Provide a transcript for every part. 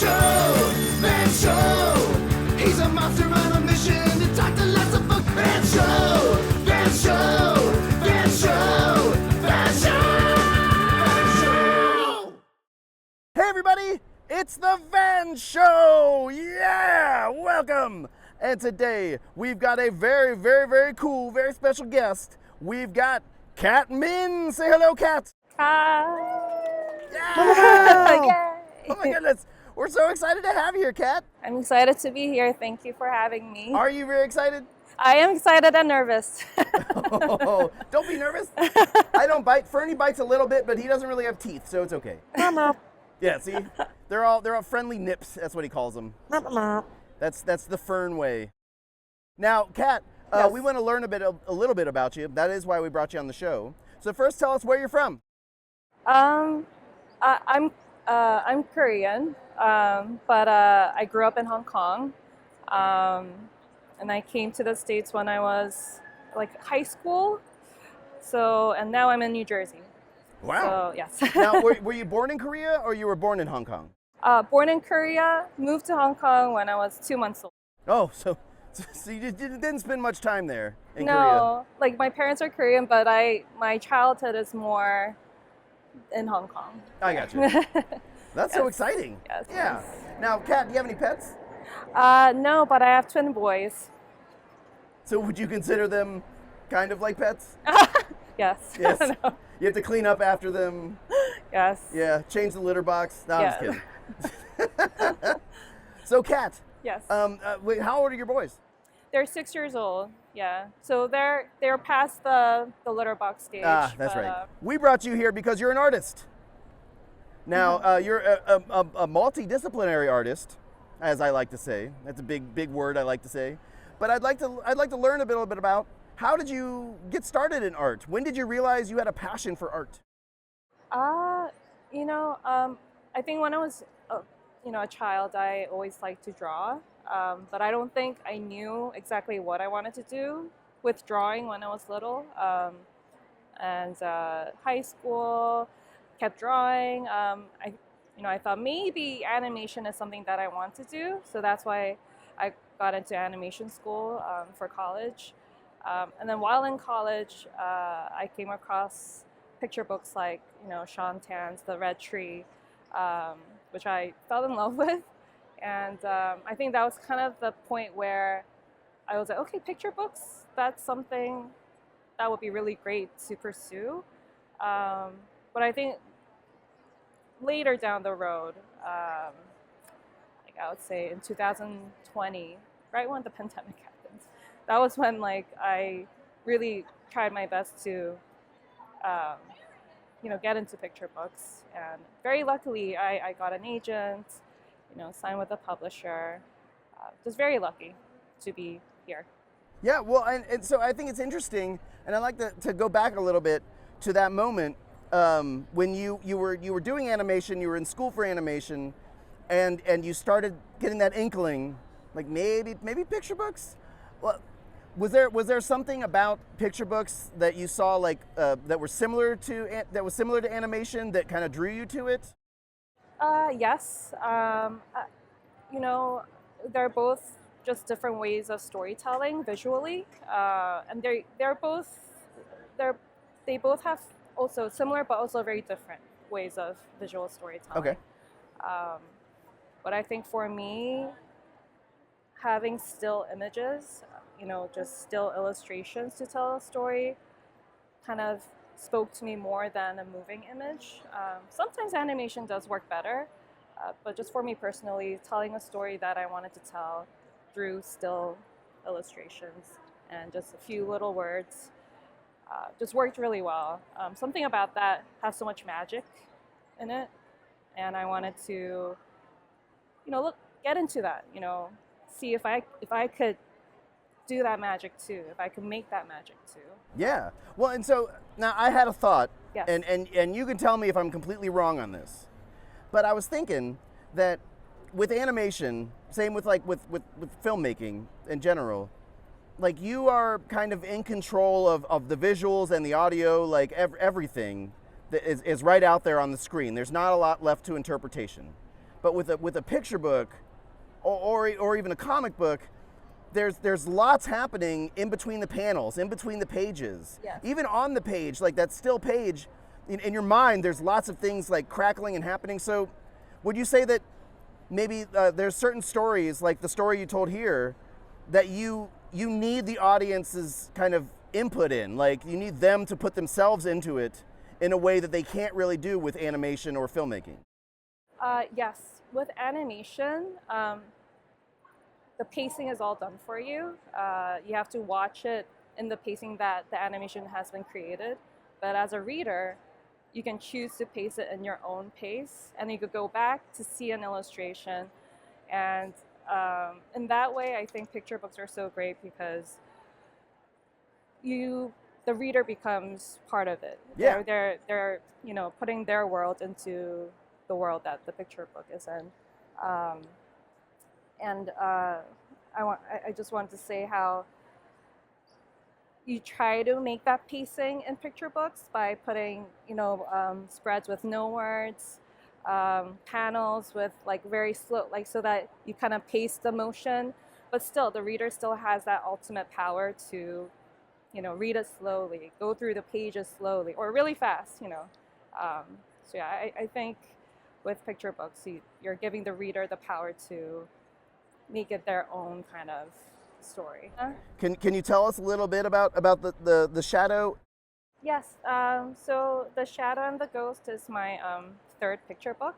Van Show. He's a monster on a mission to talk to lots of folks. Van Show, Van Show, Van Show, Van Show. Hey everybody, it's the Van Show! Yeah, welcome! And today we've got a very, very, very cool, very special guest. We've got Kat Min. Say hello, Kat. Hi. Yeah! Yay. Oh my goodness, we're so excited to have you here, Kat. I'm excited to be here. Thank you for having me. Are you very excited? I am excited and nervous. Oh, don't be nervous. I don't bite. Fernie bites a little bit, but he doesn't really have teeth, so it's okay. Yeah, see, they're all friendly nips. That's what he calls them. That's the Fern way. Now, Kat, Yes. we want to learn a little bit about you. That is why we brought you on the show. So first, tell us where you're from. I'm Korean, but I grew up in Hong Kong, and I came to the States when I was like high school. So, and now I'm in New Jersey. Wow. So, yes. Now, were you born in Korea or you were born in Hong Kong? Born in Korea, moved to Hong Kong when I was 2 months old. Oh, so you didn't spend much time there in Korea. No, like my parents are Korean, but my childhood is more in Hong Kong. I got you. That's so exciting. Yes. Yeah. Now, Kat, do you have any pets? No, but I have twin boys. So would you consider them kind of like pets? Yes. Yes. No. You have to clean up after them. Yes. Yeah, change the litter box. No, I'm Yeah. just kidding. So, Kat, Yes. wait, how old are your boys? They're 6 years old. Yeah. So they're past the litter box stage. Ah, that's but, right. We brought you here because you're an artist. Now, you're a multidisciplinary artist, as I like to say. That's a big word I like to say. But I'd like to learn a little bit about how did you get started in art? When did you realize you had a passion for art? I think when I was a child, I always liked to draw. But I don't think I knew exactly what I wanted to do with drawing when I was little. And high school, kept drawing. I thought maybe animation is something that I want to do. So that's why I got into animation school for college. And then while in college, I came across picture books like, Sean Tan's The Red Tree, which I fell in love with. And I think that was kind of the point where I was like, okay, picture books, that's something that would be really great to pursue. But I think later down the road, like I would say in 2020, right when the pandemic happened, that was when I really tried my best to get into picture books. And very luckily, I got an agent, signed with a publisher. Just very lucky to be here. Yeah, well, and so I think it's interesting, and I'd like to go back a little bit to that moment when you were doing animation, you were in school for animation, and you started getting that inkling, like maybe picture books. Well, was there something about picture books that you saw that was similar to animation that kind of drew you to it? Yes. They're both just different ways of storytelling visually, and they both have also similar but also very different ways of visual storytelling. Okay. But I think for me, having still images, just still illustrations to tell a story, kind of spoke to me more than a moving image. Sometimes animation does work better, but just for me personally, telling a story that I wanted to tell through still illustrations and just a few little words just worked really well. Something about that has so much magic in it, and I wanted to, get into that, see if I could do that magic too, if I could make that magic too. Yeah. Well, and so now I had a thought, Yes. and you can tell me if I'm completely wrong on this, but I was thinking that with animation, same with with filmmaking in general, like you are kind of in control of the visuals and the audio, like everything that is right out there on the screen. There's not a lot left to interpretation. But with a picture book, or even a comic book, there's lots happening in between the panels, in between the pages. Yes. Even on the page, like that still page, in your mind, there's lots of things like crackling and happening. So would you say that maybe there's certain stories, like the story you told here, that you need the audience's kind of input in, like you need them to put themselves into it in a way that they can't really do with animation or filmmaking? Yes, with animation, the pacing is all done for you. You have to watch it in the pacing that the animation has been created. But as a reader, you can choose to pace it in your own pace, and you could go back to see an illustration. And in that way, I think picture books are so great because the reader becomes part of it. Yeah. They're putting their world into the world that the picture book is in. I just wanted to say how you try to make that pacing in picture books by putting, spreads with no words, panels with like very slow, like so that you kind of pace the motion, but still the reader still has that ultimate power to, read it slowly, go through the pages slowly, or really fast, So yeah, I think with picture books, you're giving the reader the power to make it their own kind of story. Can you tell us a little bit about the shadow? Yes. So The Shadow and the Ghost is my third picture book.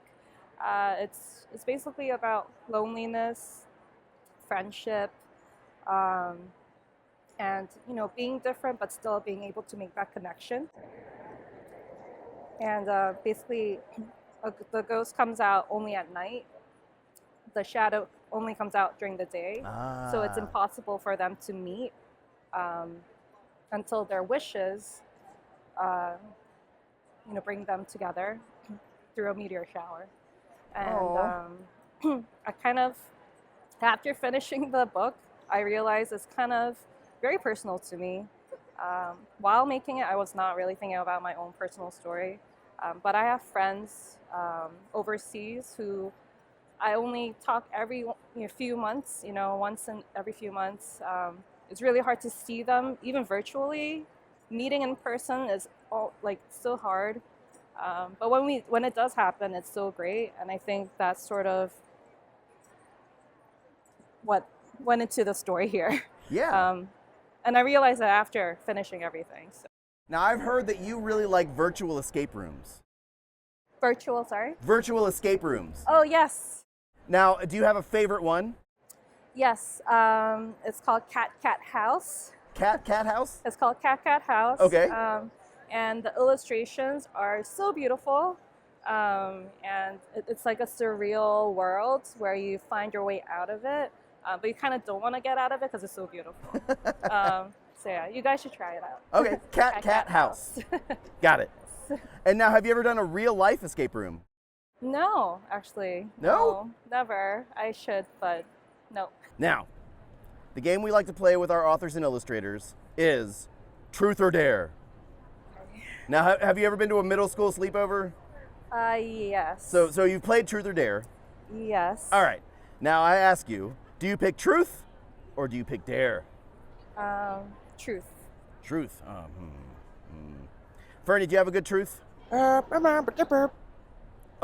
It's basically about loneliness, friendship, and being different but still being able to make that connection. And basically, the ghost comes out only at night. The shadow only comes out during the day. So it's impossible for them to meet until their wishes, bring them together through a meteor shower. And I kind of, after finishing the book, I realized it's kind of very personal to me. While making it, I was not really thinking about my own personal story. But I have friends overseas who I only talk every few months, once in every few months. It's really hard to see them, even virtually. Meeting in person is so hard. But when it does happen, it's so great. And I think that's sort of what went into the story here. Yeah. And I realized that after finishing everything. So. Now, I've heard that you really like virtual escape rooms. Virtual, sorry? Virtual escape rooms. Oh, yes. Now, do you have a favorite one? Yes. It's called Cat House. Cat House? It's called Cat House. Okay. And the illustrations are so beautiful. And it's like a surreal world where you find your way out of it. But you kind of don't want to get out of it because it's so beautiful. So yeah, you guys should try it out. Okay, Cat House. Got it. And now, have you ever done a real life escape room? No, actually. No? Never. I should, but no. Now, the game we like to play with our authors and illustrators is Truth or Dare. Now, have you ever been to a middle school sleepover? Yes. So you've played Truth or Dare. Yes. All right. Now I ask you, do you pick truth or do you pick dare? Truth. Truth. Fernie, do you have a good truth? Oh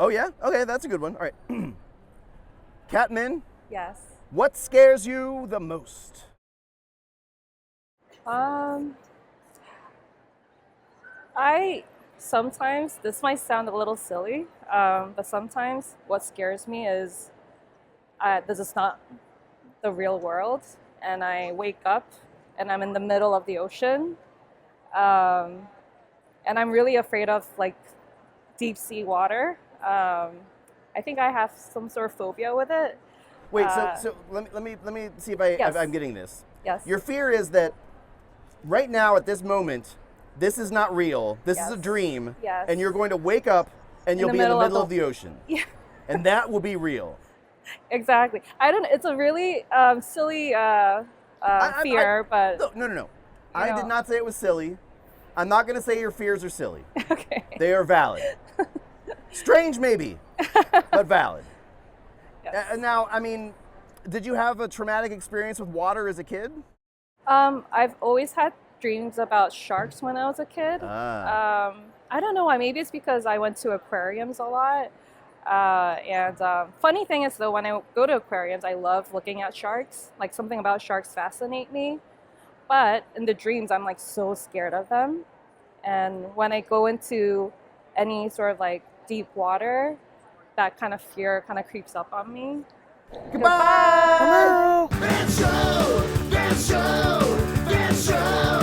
yeah? Okay, that's a good one. All right. Catmin, Yes. what scares you the most? Sometimes, this might sound a little silly, but sometimes what scares me is this is not the real world, and I wake up and I'm in the middle of the ocean, and I'm really afraid of like deep sea water. I think I have some sort of phobia with it. Wait, so let me see if I'm getting this. Yes. Your fear is that right now at this moment, this is not real. This is a dream. Yes. And you're going to wake up and you'll be in the middle of the ocean. Yeah. And that will be real. Exactly. It's a really silly fear, but no. I did not say it was silly. I'm not going to say your fears are silly. Okay. They are valid. Strange maybe, but valid. Yes. Now, I mean, did you have a traumatic experience with water as a kid? I've always had dreams about sharks when I was a kid. I don't know why. Maybe it's because I went to aquariums a lot. Funny thing is though, when I go to aquariums, I love looking at sharks. Like something about sharks fascinate me. But in the dreams, I'm like so scared of them. And when I go into any sort of like deep water, that kind of fear kind of creeps up on me. Goodbye. Van Show, Van Show, Van Show.